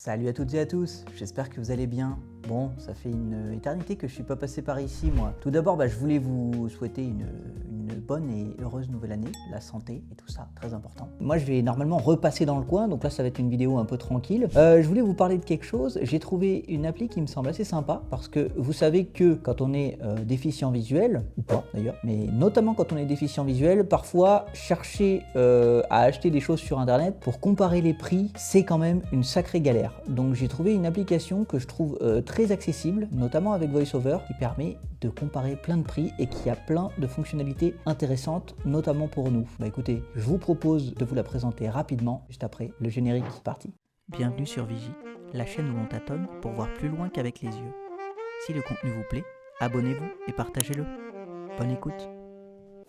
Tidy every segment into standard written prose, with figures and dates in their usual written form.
Salut à toutes et à tous, j'espère que vous allez bien. Bon, ça fait une éternité que je suis pas passé par ici moi. Tout d'abord, je voulais vous souhaiter une bonne et heureuse nouvelle année, la santé et tout ça, très important. Moi je vais normalement repasser dans le coin, donc là ça va être une vidéo un peu tranquille. Je voulais vous parler de quelque chose, j'ai trouvé une appli qui me semble assez sympa, parce que vous savez que quand on est déficient visuel, ou pas d'ailleurs, mais notamment quand on est déficient visuel, parfois chercher à acheter des choses sur internet pour comparer les prix, c'est quand même une sacrée galère. Donc j'ai trouvé une application que je trouve très accessible, notamment avec VoiceOver, qui permet de comparer plein de prix et qui a plein de fonctionnalités intéressantes, notamment pour nous. Écoutez, je vous propose de vous la présenter rapidement, juste après le générique parti. Bienvenue sur Vigie, la chaîne où on tâtonne pour voir plus loin qu'avec les yeux. Si le contenu vous plaît, abonnez-vous et partagez-le. Bonne écoute.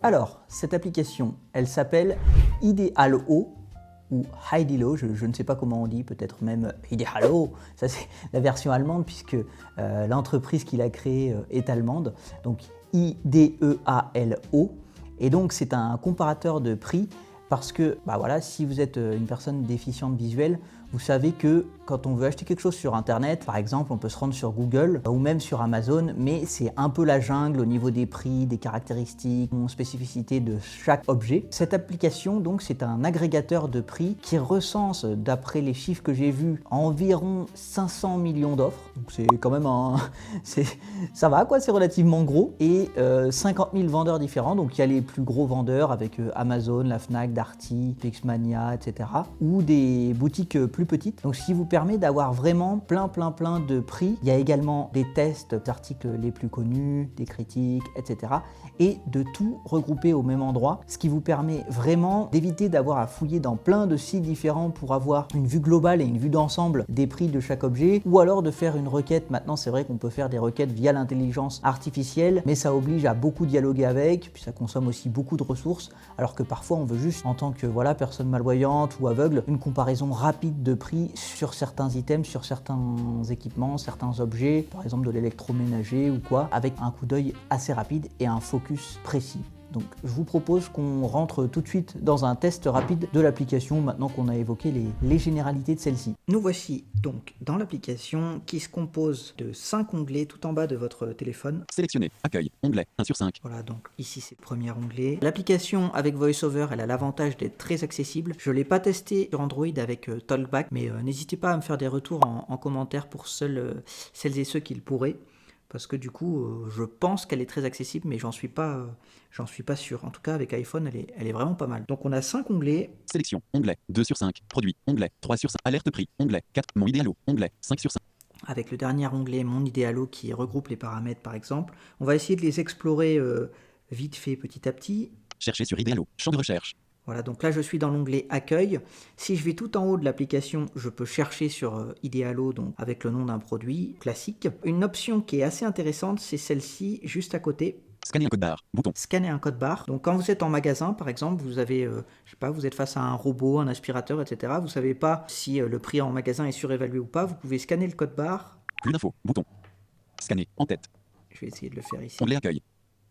Alors, cette application, elle s'appelle Idealo ou Idealo, je ne sais pas comment on dit, peut-être même Idealo, ça c'est la version allemande puisque l'entreprise qui l'a créée est allemande, donc Idealo, et donc c'est un comparateur de prix parce que voilà, si vous êtes une personne déficiente visuelle, vous savez que quand on veut acheter quelque chose sur internet, par exemple, on peut se rendre sur Google ou même sur Amazon, mais c'est un peu la jungle au niveau des prix, des caractéristiques, des spécificités de chaque objet. Cette application, donc, c'est un agrégateur de prix qui recense, d'après les chiffres que j'ai vus, environ 500 millions d'offres. Donc c'est quand même ça va quoi, c'est relativement gros. Et 50 000 vendeurs différents, donc il y a les plus gros vendeurs avec Amazon, la Fnac, Darty, Pixmania, etc. Ou des boutiques plus petites, donc ce qui vous permet d'avoir vraiment plein de prix. Il y a également des tests d'articles les plus connus, des critiques, etc. et de tout regrouper au même endroit, ce qui vous permet vraiment d'éviter d'avoir à fouiller dans plein de sites différents pour avoir une vue globale et une vue d'ensemble des prix de chaque objet, ou alors de faire une requête. Maintenant c'est vrai qu'on peut faire des requêtes via l'intelligence artificielle, mais ça oblige à beaucoup dialoguer avec, puis ça consomme aussi beaucoup de ressources, alors que parfois on veut juste, en tant que personne malvoyante ou aveugle, une comparaison rapide de prix sur certains items, sur certains équipements, certains objets, par exemple de l'électroménager ou quoi, avec un coup d'œil assez rapide et un focus précis. Donc je vous propose qu'on rentre tout de suite dans un test rapide de l'application maintenant qu'on a évoqué les généralités de celle-ci. Nous voici donc dans l'application qui se compose de 5 onglets tout en bas de votre téléphone. Sélectionner, accueil, onglet, 1 sur 5. Voilà, donc ici c'est le premier onglet. L'application avec VoiceOver, elle a l'avantage d'être très accessible. Je ne l'ai pas testé sur Android avec Talkback, mais n'hésitez pas à me faire des retours en commentaire pour celles et ceux qui le pourraient. Parce que du coup, je pense qu'elle est très accessible, mais j'en suis pas sûr. En tout cas, avec iPhone, elle est vraiment pas mal. Donc on a 5 onglets. Sélection, onglet, 2 sur 5. Produit, onglet, 3 sur 5. Alerte prix, onglet, 4. Mon idéalo, onglet, 5 sur 5. Avec le dernier onglet, Mon idéalo, qui regroupe les paramètres par exemple. On va essayer de les explorer vite fait, petit à petit. Chercher sur idéalo, champ de recherche. Voilà, donc là je suis dans l'onglet Accueil. Si je vais tout en haut de l'application, je peux chercher sur Idealo, donc avec le nom d'un produit classique. Une option qui est assez intéressante, c'est celle-ci, juste à côté. Scanner un code barre, bouton. Scanner un code barre. Donc quand vous êtes en magasin, par exemple, vous avez, je sais pas, vous êtes face à un robot, un aspirateur, etc. Vous savez pas si le prix en magasin est surévalué ou pas. Vous pouvez scanner le code barre. Plus d'infos, bouton. Scanner, en tête. Je vais essayer de le faire ici. Onglet accueil.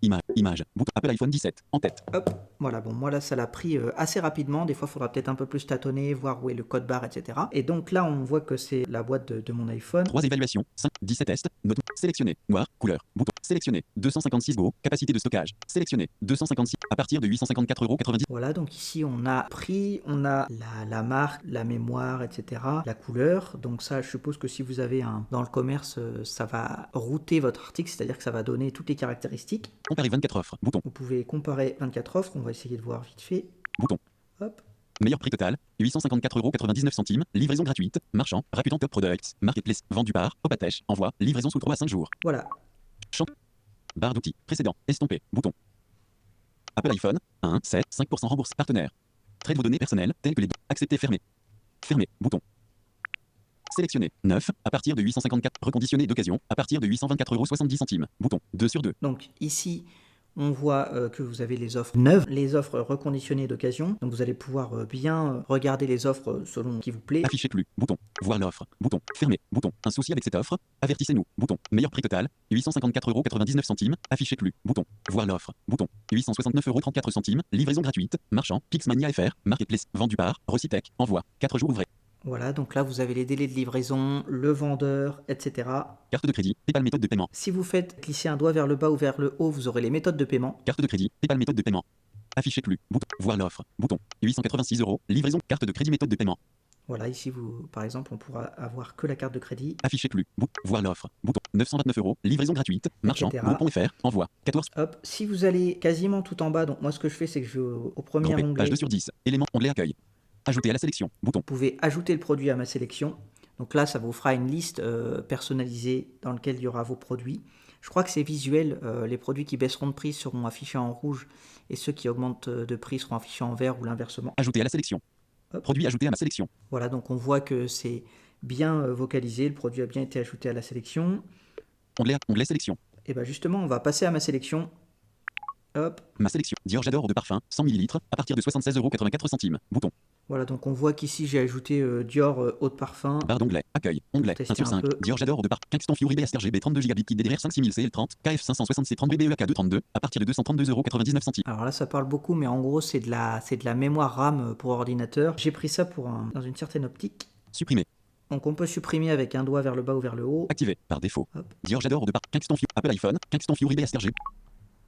Image, bouton. Apple iPhone 17, en tête. Hop, voilà, bon, moi là ça l'a pris assez rapidement. Des fois il faudra peut-être un peu plus tâtonner, voir où est le code barre, etc. Et donc là on voit que c'est la boîte de mon iPhone. 3 évaluations, 5, 17 tests, note. Sélectionner, noir, couleur, bouton. Sélectionner, 256 Go, capacité de stockage. Sélectionner, 256, à partir de 854,90 €. Voilà, donc ici on a prix, on a la marque, la mémoire, etc. La couleur, donc ça je suppose que si vous avez dans le commerce, ça va router votre article, c'est-à-dire que ça va donner toutes les caractéristiques. Comparer 24 offres, bouton. Vous pouvez comparer 24 offres, on va essayer de voir vite fait. Bouton. Hop. Meilleur prix total, 854,99 €, livraison gratuite, marchand, Rakuten Top Products, Marketplace, vendu par, Opatech, envoi, livraison sous 3 à 5 jours. Voilà. Champ. Barre d'outils, précédent, estompé, bouton. Apple iPhone, 1, 7, 5% rembourse, partenaire. Traite vos données personnelles, telles que les accepter, fermé. Fermé, bouton. Sélectionner, 9, à partir de 854, reconditionné d'occasion, à partir de 824,70 €, bouton, 2 sur 2. Donc ici, on voit que vous avez les offres neuves, les offres reconditionnées d'occasion. Donc vous allez pouvoir bien regarder les offres selon qui vous plaît. Afficher plus, bouton. Voir l'offre, bouton. Fermer, bouton. Un souci avec cette offre, avertissez-nous, bouton. Meilleur prix total, 854,99 €, afficher plus, bouton. Voir l'offre, bouton. 869,34 €, livraison gratuite, marchand, Pixmania FR, Marketplace, vendu par, Recitech, envoi, 4 jours ouvrés. Voilà, donc là vous avez les délais de livraison, le vendeur, etc. Carte de crédit, PayPal méthode de paiement. Si vous faites glisser un doigt vers le bas ou vers le haut, vous aurez les méthodes de paiement. Carte de crédit, PayPal méthode de paiement. Afficher plus, bouton, voir l'offre, bouton, 886 €, livraison, carte de crédit méthode de paiement. Voilà, ici, par exemple, on pourra avoir que la carte de crédit. Afficher plus, voir l'offre, bouton, 929 €, livraison gratuite, marchand, etc. groupe.fr, envoi, 14. Hop, si vous allez quasiment tout en bas, donc moi ce que je fais, c'est que je vais au premier Groupé, onglet. page 2 sur 10, élément, onglet accueil. Ajouter à la sélection, bouton. Vous pouvez ajouter le produit à ma sélection. Donc là, ça vous fera une liste personnalisée dans laquelle il y aura vos produits. Je crois que c'est visuel. Les produits qui baisseront de prix seront affichés en rouge et ceux qui augmentent de prix seront affichés en vert ou l'inversement. Ajouter à la sélection. Hop. Produit ajouté à ma sélection. Voilà, donc on voit que c'est bien vocalisé. Le produit a bien été ajouté à la sélection. Onglet sélection. Et bien justement, on va passer à ma sélection. Hop. Ma sélection. Dior J'adore eau de parfum, 100 ml, à partir de 76,84 €. Bouton. Voilà, donc on voit qu'ici j'ai ajouté Dior eau de parfum. Barre d'onglet. Accueil. Onglet. 1 sur 5. Dior J'adore eau de parfum. Kingston Fury BSRGB 32 Go kit DDR 5000 CL30. KF 560 C30 BBEK 232. À partir de 232,99 €. Alors là, ça parle beaucoup, mais en gros, c'est de la mémoire RAM pour ordinateur. J'ai pris ça dans une certaine optique. Supprimer. Donc on peut supprimer avec un doigt vers le bas ou vers le haut. Activer. Par défaut. Hop. Dior J'adore eau de parfum. Kingston Fury. Apple iPhone. Kingston Fury BSRG.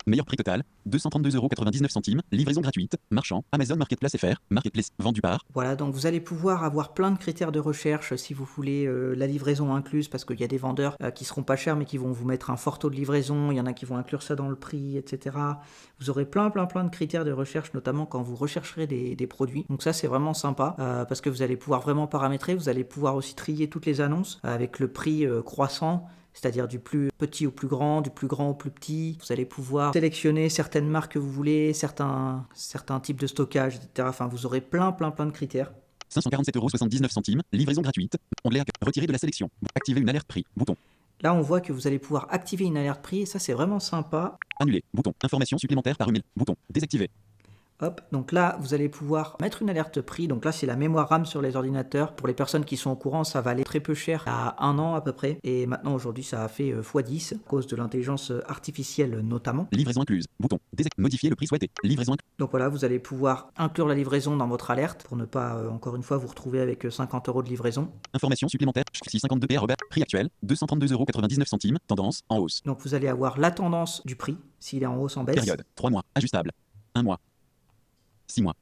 Meilleur prix total, 232,99 €, livraison gratuite, marchand, Amazon Marketplace FR, Marketplace, vendu par. Voilà, donc vous allez pouvoir avoir plein de critères de recherche si vous voulez la livraison incluse, parce qu'il y a des vendeurs qui seront pas chers mais qui vont vous mettre un fort taux de livraison, il y en a qui vont inclure ça dans le prix, etc. Vous aurez plein de critères de recherche, notamment quand vous rechercherez des produits. Donc ça c'est vraiment sympa, parce que vous allez pouvoir vraiment paramétrer, vous allez pouvoir aussi trier toutes les annonces avec le prix croissant, c'est-à-dire du plus petit au plus grand, du plus grand au plus petit. Vous allez pouvoir sélectionner certaines marques que vous voulez, certains types de stockage, etc. Enfin, vous aurez plein de critères. 547,79 €, livraison gratuite, onglet retirer de la sélection, activer une alerte prix, bouton. Là, on voit que vous allez pouvoir activer une alerte prix, et ça c'est vraiment sympa. Annuler, bouton, information supplémentaire par email, bouton, désactiver. Hop, donc là, vous allez pouvoir mettre une alerte prix. Donc là, c'est la mémoire RAM sur les ordinateurs. Pour les personnes qui sont au courant, ça valait très peu cher à 1 an à peu près. Et maintenant, aujourd'hui, ça a fait x10 à cause de l'intelligence artificielle notamment. Livraison incluse, bouton, modifier le prix souhaité, livraison incluse. Donc voilà, vous allez pouvoir inclure la livraison dans votre alerte pour ne pas, encore une fois, vous retrouver avec 50 € de livraison. Information supplémentaire, 652 p prix actuel, 232,99 €, tendance, en hausse. Donc vous allez avoir la tendance du prix, s'il est en hausse, en baisse. Période, 3 mois, ajustable, 1 mois. 6 mois.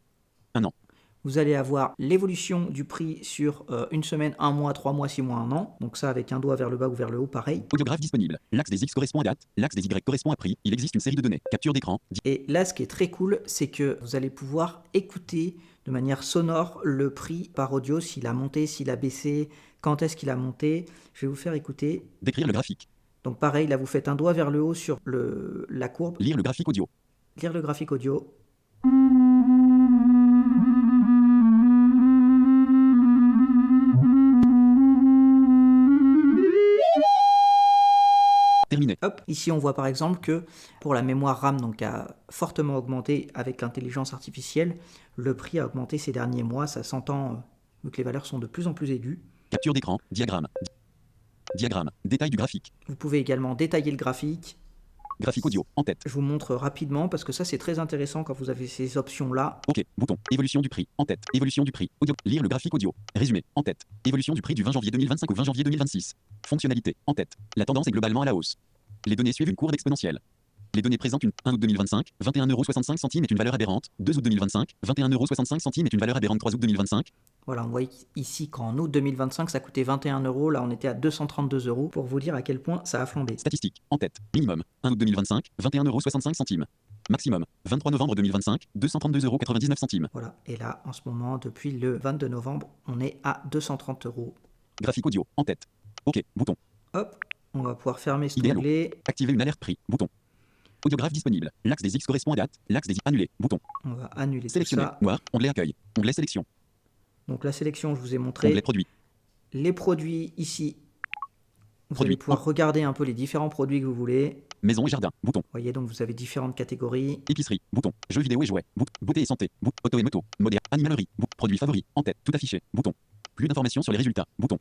1 an. Vous allez avoir l'évolution du prix sur une semaine, 1 mois, 3 mois, 6 mois, 1 an. Donc ça avec un doigt vers le bas ou vers le haut, pareil. Audiographe disponible. L'axe des X correspond à date, l'axe des Y correspond à prix. Il existe une série de données. Capture d'écran. Et là, ce qui est très cool, c'est que vous allez pouvoir écouter de manière sonore le prix par audio, s'il a monté, s'il a baissé, quand est-ce qu'il a monté. Je vais vous faire écouter. Décrire le graphique. Donc pareil, là vous faites un doigt vers le haut sur la courbe. Lire le graphique audio. Lire le graphique audio. Terminé. Hop, ici on voit par exemple que pour la mémoire RAM donc a fortement augmenté avec l'intelligence artificielle, le prix a augmenté ces derniers mois, ça s'entend vu que les valeurs sont de plus en plus aiguës. Capture d'écran, diagramme. Diagramme, détail du graphique. Vous pouvez également détailler le graphique. Graphique audio, en tête. Je vous montre rapidement parce que ça c'est très intéressant quand vous avez ces options-là. OK, bouton, évolution du prix, en tête, évolution du prix, audio, lire le graphique audio, résumé, en tête, évolution du prix du 20 janvier 2025 au 20 janvier 2026. Fonctionnalité, en tête, la tendance est globalement à la hausse. Les données suivent une courbe exponentielle. Les données présentent une 1 août 2025, 21,65 € est une valeur aberrante, 2 août 2025, 21,65 € est une valeur aberrante, 3 août 2025. Voilà, on voit ici qu'en août 2025 ça coûtait 21 €, là on était à 232 € pour vous dire à quel point ça a flambé. Statistique, en tête, minimum, 1 août 2025, 21,65 €. Maximum, 23 novembre 2025, 232,99 €. Voilà, et là en ce moment, depuis le 22 novembre, on est à 230 €. Graphique audio, en tête. OK, bouton. Hop, on va pouvoir fermer cet Idéal. onglet. Activer une alerte prix, bouton. Audiographe disponible. L'axe des X correspond à date, l'axe des Y annulé, bouton. On va annuler tout Sélectionner, ça. noir, onglet accueil, onglet sélection, Donc la sélection, je vous ai montré. onglet produit. Les produits ici, vous Produits. allez pouvoir regarder un peu les différents produits que vous voulez. Maison et jardin, bouton. Vous voyez, donc vous avez différentes catégories. Épicerie, bouton. Jeux vidéo et jouets, bouton. Beauté et santé, bouton. Auto et moto, moderne, animalerie, bouton. Produits favoris, en tête, tout affiché, bouton. Plus d'informations sur les résultats, bouton.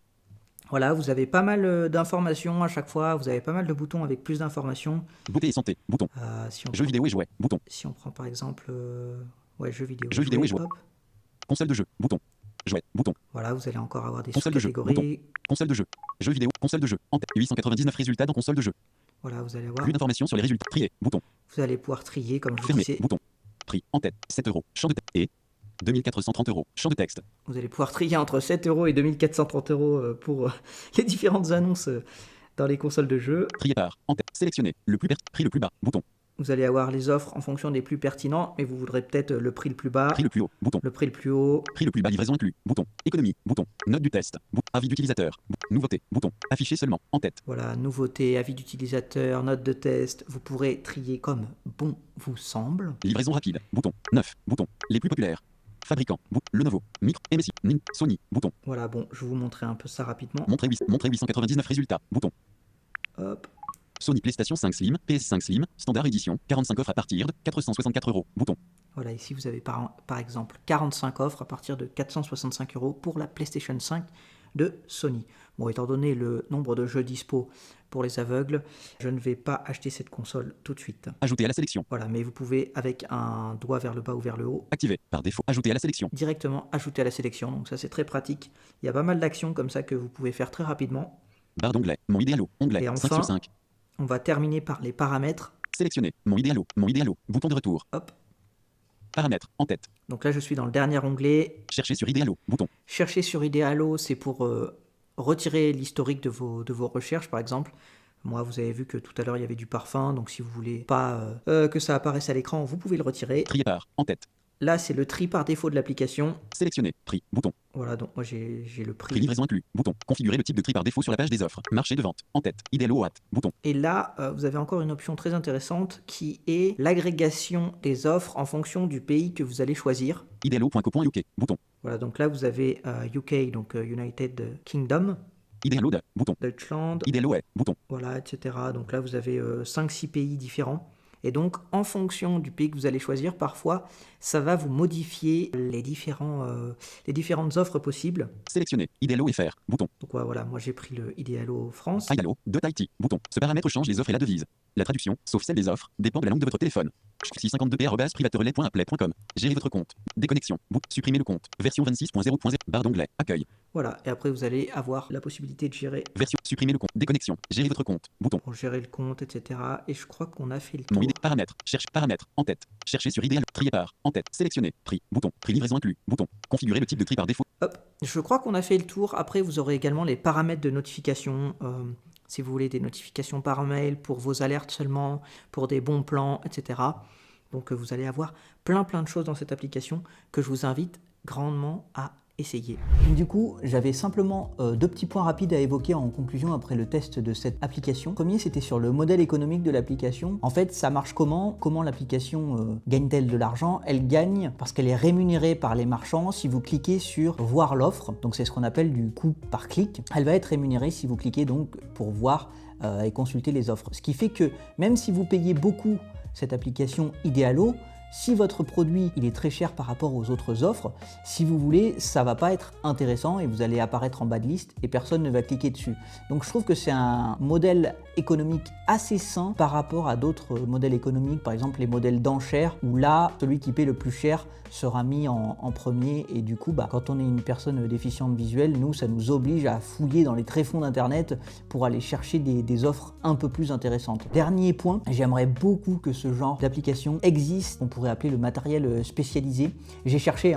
Voilà, vous avez pas mal d'informations à chaque fois. Vous avez pas mal de boutons avec plus d'informations. Beauté et santé, bouton. Si on Jeux vidéo et jouets, bouton. Si on prend par exemple, ouais, jeux vidéo. Jeux vidéo et jouets. Hop. Console de jeu, bouton. Jouet. Bouton. Voilà, vous allez encore avoir des Console de jeu. sous-catégories. Console de jeu. Jeux vidéo. Console de jeu. En tête. 899 résultats dans console de jeu. Voilà, vous allez avoir. Plus d'informations sur les résultats. Trier. Bouton. Vous allez pouvoir trier, comme je vous Fermer. disais. Bouton. Prix. En tête. 7 euros. Champ de texte. Et 2430 euros. Champ de texte. Vous allez pouvoir trier entre 7 euros et 2430 euros pour les différentes annonces dans les consoles de jeu. Trier par. En tête. Sélectionner. Le plus prix le plus bas. Bouton. Vous allez avoir les offres en fonction des plus pertinents, mais vous voudrez peut-être le prix le plus bas, Prix le plus haut. Bouton. le prix le plus haut. Prix le plus bas. Livraison inclus. Bouton. Économie. Bouton. Note du test. Avis d'utilisateur. Nouveauté. Bouton. Afficher seulement. En tête. Voilà, nouveauté, avis d'utilisateur, note de test. Vous pourrez trier comme bon vous semble. Livraison rapide. Bouton. 9. Bouton. Les plus populaires. Fabricant. Lenovo. Micro. MSI. Sony. Bouton. Voilà, bon, je vais vous montrer un peu ça rapidement. Montrer 899 résultats. Bouton. Hop. Sony PlayStation 5 Slim, PS5 Slim, Standard Edition, 45 offres à partir de 464 euros. Bouton. Voilà, ici vous avez par exemple 45 offres à partir de 465 euros pour la PlayStation 5 de Sony. Bon, étant donné le nombre de jeux dispo pour les aveugles, je ne vais pas acheter cette console tout de suite. Ajouter à la sélection. Voilà, mais vous pouvez, avec un doigt vers le bas ou vers le haut, Activer. Par défaut. Ajouter à la sélection. directement ajouter à la sélection. Donc ça, c'est très pratique. Il y a pas mal d'actions comme ça que vous pouvez faire très rapidement. Barre d'onglet. Mon idéalo. Onglet. Et 5 enfin, sur 5. on va terminer par les paramètres. Sélectionner. Mon idéalo. Mon idéalo. Bouton de retour. Hop. Paramètres. En tête. Donc là, je suis dans le dernier onglet. Chercher sur idéalo. Bouton. Chercher sur Idealo, c'est pour retirer l'historique de vos recherches, par exemple. Moi, vous avez vu que tout à l'heure, il y avait du parfum, donc si vous voulez pas que ça apparaisse à l'écran, vous pouvez le retirer. Trier par. En tête. Là, c'est le tri par défaut de l'application. Sélectionner. Prix. Bouton. Voilà, donc moi, j'ai le Prix prix. livraison inclus. Bouton. Configurer le type de tri par défaut sur la page des offres. Marché de vente. En tête. Idéalo hâte. Bouton. Et là, vous avez encore une option très intéressante qui est l'agrégation des offres en fonction du pays que vous allez choisir. Idéalo.co.uk. Bouton. Voilà, donc là, vous avez UK, donc United Kingdom, Idéalo de. Bouton. Deutschland, Idéalo est. Bouton. voilà, etc. Donc là, vous avez 5-6 pays différents. Et donc, en fonction du pays que vous allez choisir, parfois, ça va vous modifier les différentes offres possibles. Sélectionner. Idéalo FR. Bouton. Donc voilà, moi j'ai pris le Idealo France. Idéalo. De Tahiti. Bouton. Ce paramètre change les offres et la devise. La traduction, sauf celle des offres, dépend de la langue de votre téléphone. 652p@privaterelais.applet.com. Gérer votre compte. Déconnexion. Supprimer le compte. Version 26.0.0. Barre d'onglet. Accueil. Voilà, et après vous allez avoir la possibilité de gérer Version. Supprimer le compte. Déconnexion. Gérer votre compte. Bouton. pour gérer le compte, etc. Et je crois qu'on a fait le tour. Mon idée. Paramètres. Cherche paramètres. En tête. Chercher sur idéal. Trier par. En tête. Sélectionner. Prix. Bouton. Prix livraison inclus. Bouton. Configurer le type de tri par défaut. Hop, je crois qu'on a fait le tour. Après, vous aurez également les paramètres de notification. Si vous voulez des notifications par mail pour vos alertes seulement, pour des bons plans, etc. Donc vous allez avoir plein de choses dans cette application que je vous invite grandement à essayer. Du coup, j'avais simplement deux petits points rapides à évoquer en conclusion après le test de cette application. Le premier, c'était sur le modèle économique de l'application. En fait, ça marche comment? Comment l'application gagne-t-elle de l'argent? Elle gagne parce qu'elle est rémunérée par les marchands si vous cliquez sur voir l'offre. Donc c'est ce qu'on appelle du coût par clic. Elle va être rémunérée si vous cliquez donc pour voir et consulter les offres. Ce qui fait que même si vous payez beaucoup cette application Idealo, si votre produit il est très cher par rapport aux autres offres, si vous voulez, ça va pas être intéressant et vous allez apparaître en bas de liste et personne ne va cliquer dessus. Donc je trouve que c'est un modèle économique assez sain par rapport à d'autres modèles économiques, par exemple les modèles d'enchères, où là, celui qui paie le plus cher sera mis en premier et du coup, quand on est une personne déficiente visuelle, nous, ça nous oblige à fouiller dans les tréfonds d'internet pour aller chercher des offres un peu plus intéressantes. Dernier point, j'aimerais beaucoup que ce genre d'application existe. On pourrait appeler le matériel spécialisé. J'ai cherché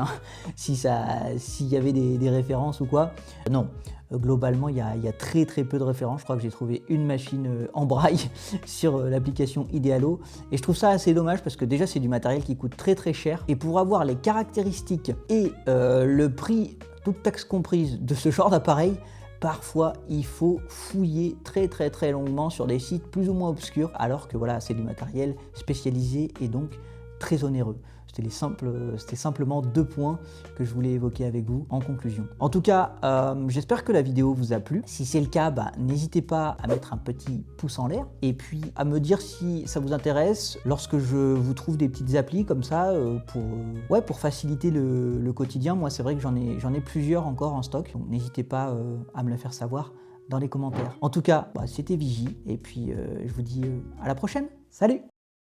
s'il y avait des références ou quoi. Non. Globalement, il y a très peu de références. Je crois que j'ai trouvé une machine en braille sur l'application Idealo. Et je trouve ça assez dommage parce que déjà, c'est du matériel qui coûte très cher. Et pour avoir les caractéristiques et le prix, toute taxe comprise, de ce genre d'appareil, parfois, il faut fouiller très longuement sur des sites plus ou moins obscurs, alors que voilà, c'est du matériel spécialisé et donc très onéreux. C'était simplement deux points que je voulais évoquer avec vous en conclusion. En tout cas, j'espère que la vidéo vous a plu. Si c'est le cas, n'hésitez pas à mettre un petit pouce en l'air et puis à me dire si ça vous intéresse lorsque je vous trouve des petites applis comme ça pour faciliter le quotidien. Moi, c'est vrai que j'en ai plusieurs encore en stock, donc n'hésitez pas à me le faire savoir dans les commentaires. En tout cas, c'était Vigie et puis je vous dis à la prochaine. Salut!